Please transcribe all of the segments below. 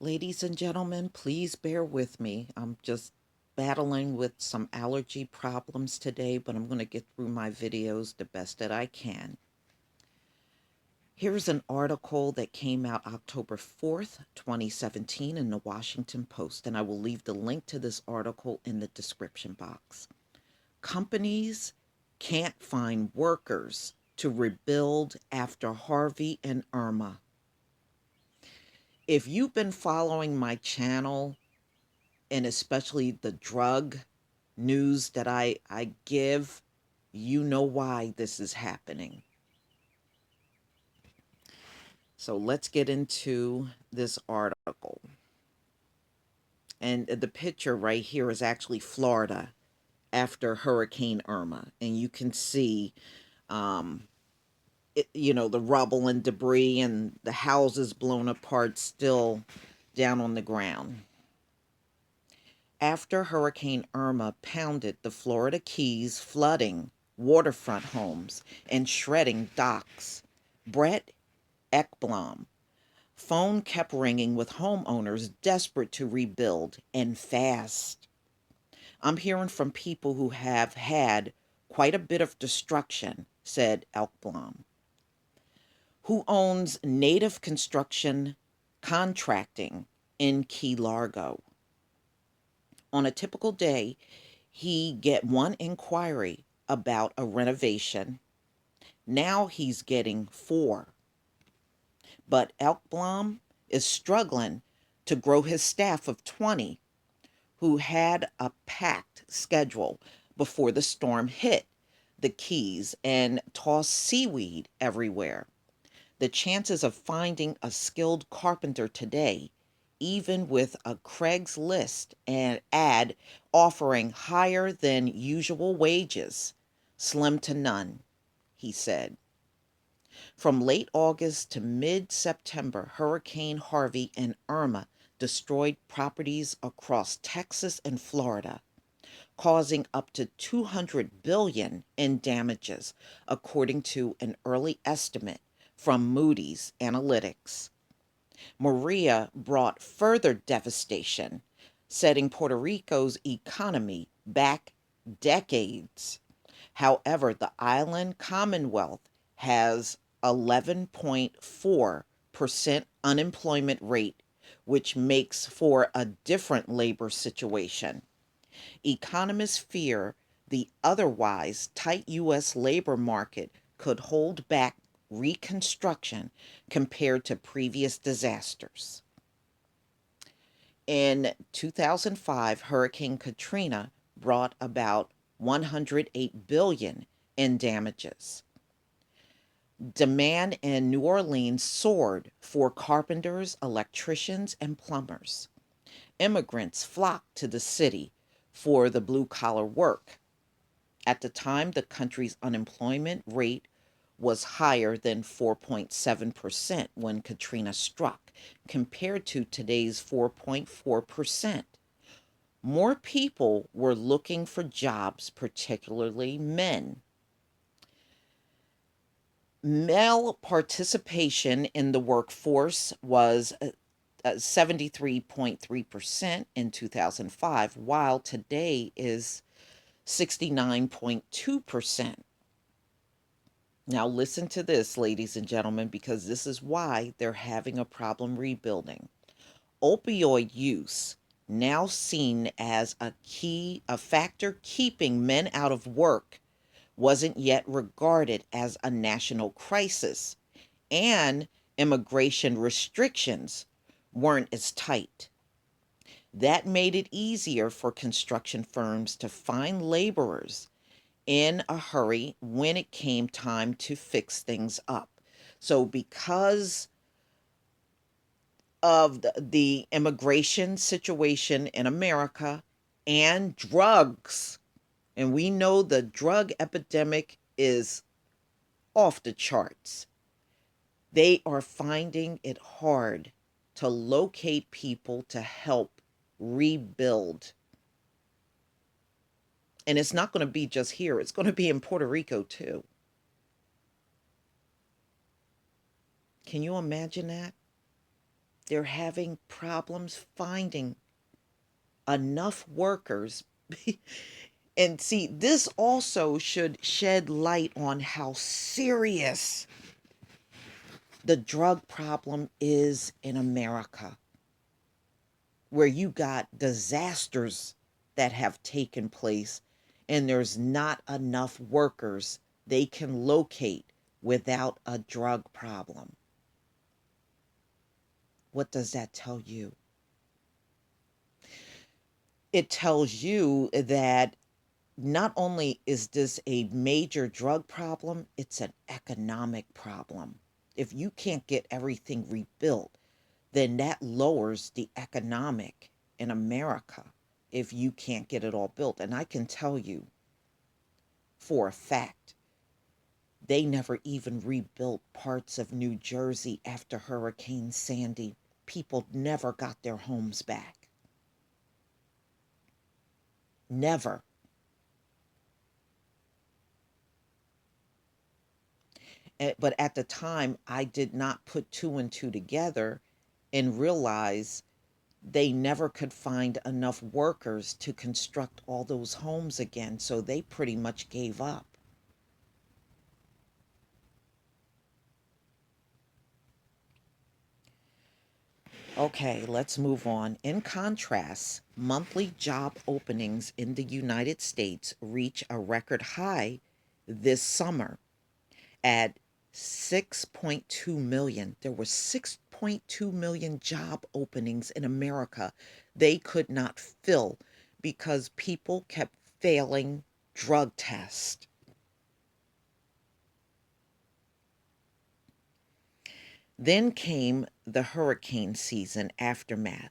Ladies and gentlemen, please bear with me. I'm just battling with some allergy problems today, but I'm going to get through my videos the best that I can. Here's an article that came out October 4th, 2017 in the Washington Post, and I will leave the link to this article in the description box. Companies can't find workers to rebuild after Harvey and Irma. If you've been following my channel, and especially the drug news that I give, you know why this is happening. So let's get into this article. And the picture right here is actually Florida after Hurricane Irma. And you can see, the rubble and debris and the houses blown apart still down on the ground. After Hurricane Irma pounded the Florida Keys, flooding waterfront homes and shredding docks, Brett Ekblom phone kept ringing with homeowners desperate to rebuild and fast. I'm hearing from people who have had quite a bit of destruction, said Ekblom, who owns Native Construction Contracting in Key Largo. On a typical day, he get one inquiry about a renovation. Now he's getting four. But Elkblom is struggling to grow his staff of 20 who had a packed schedule before the storm hit the Keys and tossed seaweed everywhere. The chances of finding a skilled carpenter today, even with a Craigslist and ad offering higher than usual wages, slim to none, he said. From late August to mid-September, Hurricane Harvey and Irma destroyed properties across Texas and Florida, causing up to 200 billion in damages, according to an early estimate from Moody's Analytics. Maria brought further devastation, setting Puerto Rico's economy back decades. However, the island Commonwealth has 11.4% unemployment rate, which makes for a different labor situation. Economists fear the otherwise tight U.S. labor market could hold back reconstruction compared to previous disasters. In 2005, Hurricane Katrina brought about 108 billion in damages. Demand in New Orleans soared for carpenters, electricians, and plumbers. Immigrants flocked to the city for the blue-collar work. At the time, the country's unemployment rate was higher than 4.7% when Katrina struck, compared to today's 4.4%. More people were looking for jobs, particularly men. Male participation in the workforce was 73.3% in 2005, while today is 69.2%. Now, listen to this, ladies and gentlemen, because this is why they're having a problem rebuilding. Opioid use, now seen as a factor keeping men out of work, wasn't yet regarded as a national crisis, and immigration restrictions weren't as tight. That made it easier for construction firms to find laborers in a hurry when it came time to fix things up. So, because of the immigration situation in America and drugs, and we know the drug epidemic is off the charts. They are finding it hard to locate people to help rebuild. And it's not going to be just here, it's going to be in Puerto Rico too. Can you imagine that? They're having problems finding enough workers. And see, this also should shed light on how serious the drug problem is in America, where you got disasters that have taken place and there's not enough workers they can locate without a drug problem. What does that tell you? It tells you that not only is this a major drug problem, it's an economic problem. If you can't get everything rebuilt, then that lowers the economic in America if you can't get it all built. And I can tell you for a fact, they never even rebuilt parts of New Jersey after Hurricane Sandy. People never got their homes back. Never. But at the time, I did not put two and two together and realize they never could find enough workers to construct all those homes again. So they pretty much gave up. Okay, let's move on. In contrast, monthly job openings in the United States reach a record high this summer at 6.2 million. There were 6.2 million job openings in America they could not fill because people kept failing drug tests. Then came the hurricane season aftermath.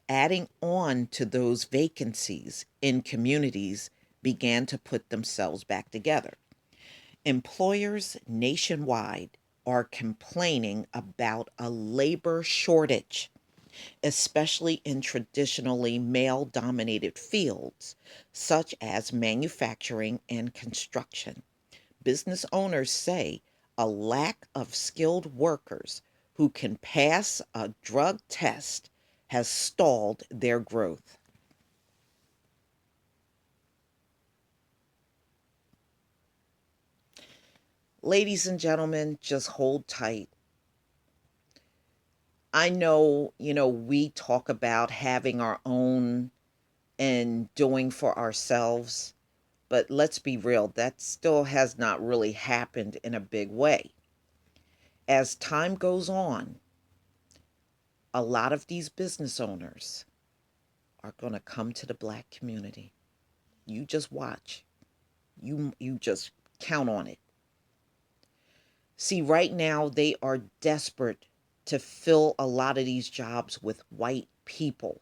Adding on to those vacancies in communities began to put themselves back together. Employers nationwide are complaining about a labor shortage, especially in traditionally male dominated fields such as manufacturing and construction. Business owners say a lack of skilled workers who can pass a drug test has stalled their growth. Ladies and gentlemen, just hold tight. I know, we talk about having our own and doing for ourselves, but let's be real, that still has not really happened in a big way. As time goes on, a lot of these business owners are going to come to the black community. You just watch. You just count on it. See, right now they are desperate to fill a lot of these jobs with white people,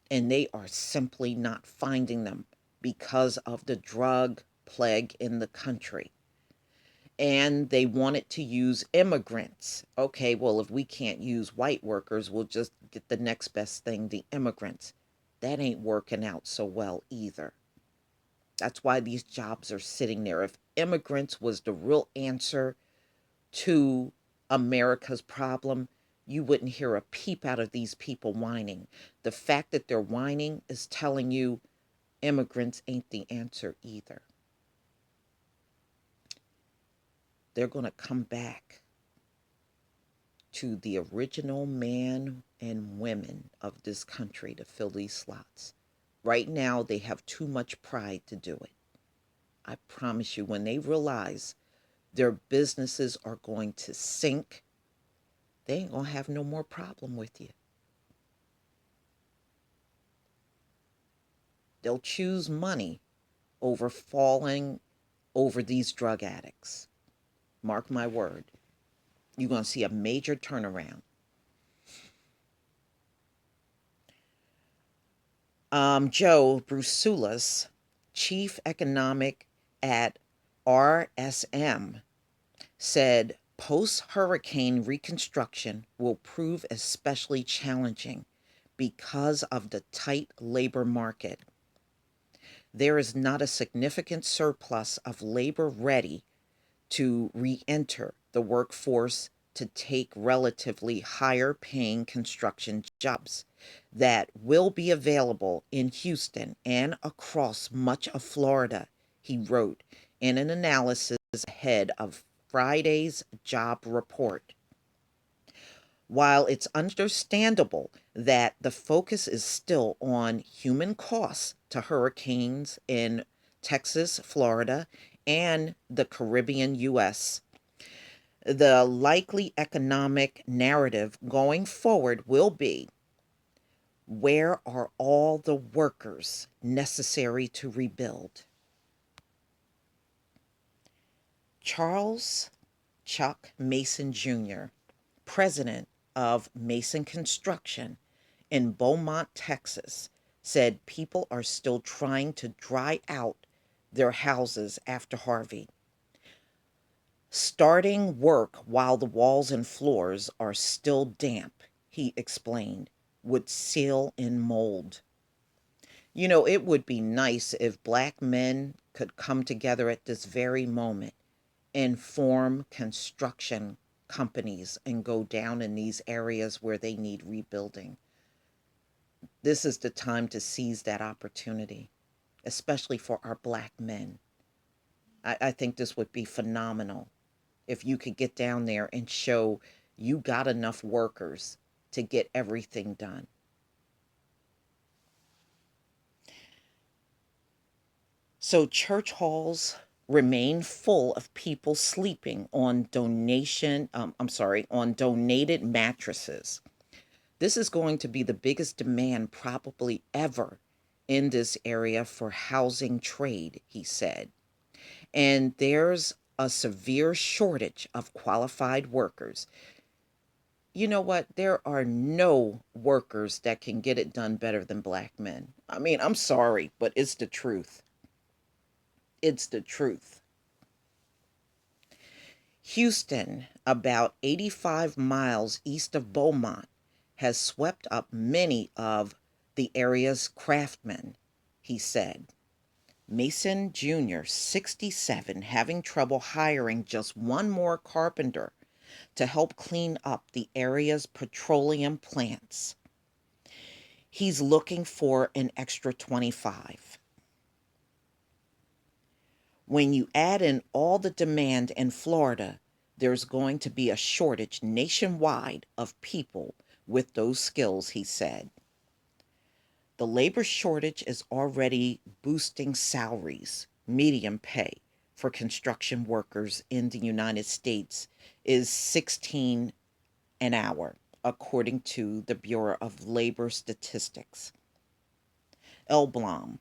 and they are simply not finding them because of the drug plague in the country. And they wanted to use immigrants. Okay, well, if we can't use white workers, we'll just get the next best thing, the immigrants. That ain't working out so well either. That's why these jobs are sitting there. If immigrants was the real answer to America's problem, you wouldn't hear a peep out of these people whining. The fact that they're whining is telling you immigrants ain't the answer either. They're going to come back to the original man and women of this country to fill these slots. Right now, they have too much pride to do it. I promise you, when they realize their businesses are going to sink, they ain't going to have no more problem with you. They'll choose money over falling over these drug addicts. Mark my word. You're going to see a major turnaround. Joe Brusulas, chief economic at RSM, said post hurricane reconstruction will prove especially challenging because of the tight labor market. There is not a significant surplus of labor ready to re enter the workforce to take relatively higher paying construction jobs that will be available in Houston and across much of Florida, he wrote in an analysis ahead of Friday's job report. While it's understandable that the focus is still on human costs to hurricanes in Texas, Florida, and the Caribbean U.S., the likely economic narrative going forward will be, where are all the workers necessary to rebuild? Charles Chuck Mason Jr., president of Mason Construction in Beaumont, Texas, said people are still trying to dry out their houses after Harvey. Starting work while the walls and floors are still damp, he explained, would seal in mold. You know, it would be nice if black men could come together at this very moment and form construction companies and go down in these areas where they need rebuilding. This is the time to seize that opportunity, especially for our black men. I think this would be phenomenal if you could get down there and show you got enough workers to get everything done. So church halls remain full of people sleeping on on donated mattresses. This is going to be the biggest demand probably ever in this area for housing trade, he said. And there's a severe shortage of qualified workers. You know what? There are no workers that can get it done better than black men. I mean, I'm sorry, but it's the truth. It's the truth. Houston, about 85 miles east of Beaumont, has swept up many of the area's craftsmen, he said. Mason Jr., 67, having trouble hiring just one more carpenter to help clean up the area's petroleum plants. He's looking for an extra 25. When you add in all the demand in Florida, there's going to be a shortage nationwide of people with those skills, he said. The labor shortage is already boosting salaries. Median pay for construction workers in the United States is 16 an hour, according to the Bureau of Labor Statistics. Elblom,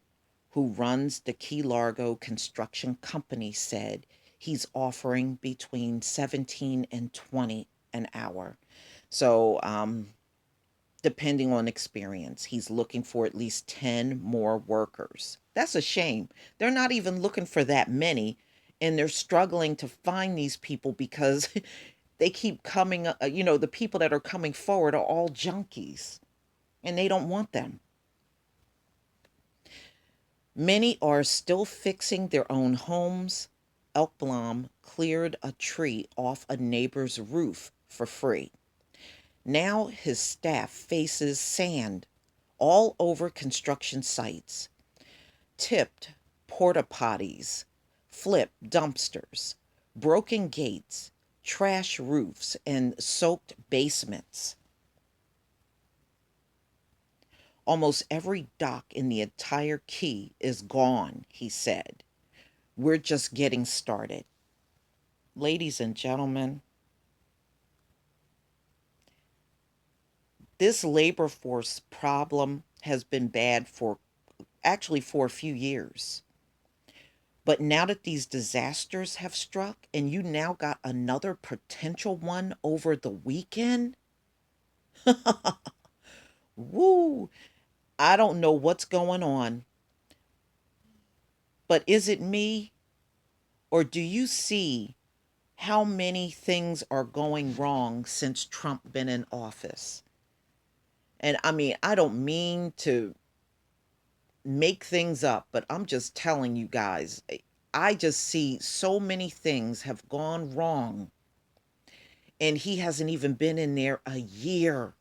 who runs the Key Largo construction company, said he's offering between 17 and 20 an hour. So, depending on experience, he's looking for at least 10 more workers. That's a shame. They're not even looking for that many, and they're struggling to find these people because they keep coming, the people that are coming forward are all junkies, and they don't want them. Many are still fixing their own homes. Elkblom cleared a tree off a neighbor's roof for free. Now his staff faces sand all over construction sites, tipped porta potties, flipped dumpsters, broken gates, trash roofs, and soaked basements. Almost every dock in the entire key is gone, he said. We're just getting started. Ladies and gentlemen, this labor force problem has been bad for a few years. But now that these disasters have struck and you now got another potential one over the weekend, woo, I don't know what's going on. But is it me, or do you see how many things are going wrong since Trump been in office? And I mean, I don't mean to make things up, but I'm just telling you guys, I just see so many things have gone wrong And he hasn't even been in there a year.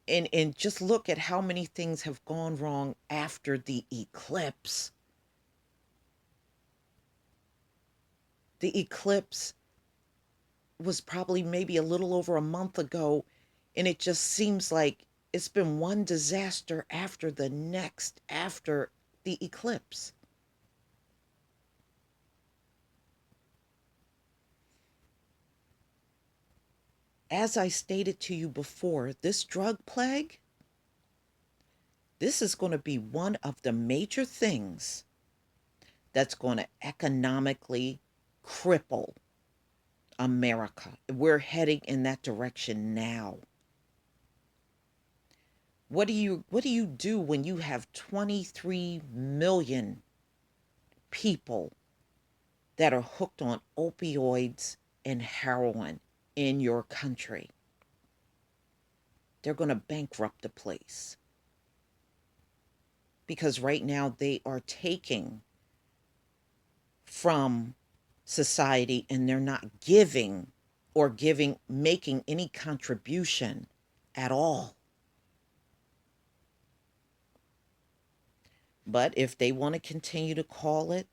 And just look at how many things have gone wrong after the eclipse. The eclipse was probably maybe a little over a month ago, and it just seems like it's been one disaster after the next after the eclipse. As I stated to you before, this drug plague, this is going to be one of the major things that's going to economically cripple America. We're heading in that direction now. What do you do when you have 23 million people that are hooked on opioids and heroin in your country? They're going to bankrupt the place because right now they are taking from society and they're not giving making any contribution at all. But if they want to continue to call it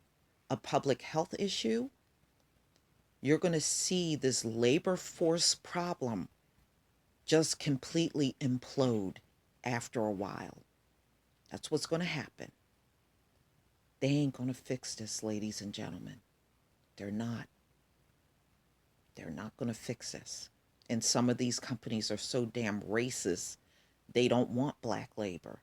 a public health issue, you're going to see this labor force problem just completely implode after a while. That's what's going to happen. They ain't going to fix this, ladies and gentlemen. They're not. They're not going to fix this. And some of these companies are so damn racist, they don't want black labor.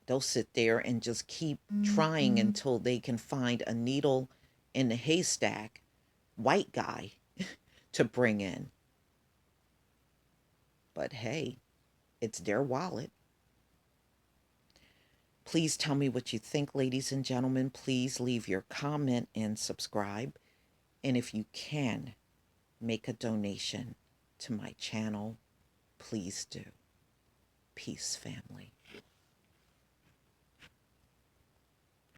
They'll sit there and just keep trying until they can find a needle in the haystack white guy to bring in. But hey, it's their wallet. Please tell me what you think, ladies and gentlemen. Please leave your comment and subscribe. And if you can, make a donation to my channel. Please do. Peace, family.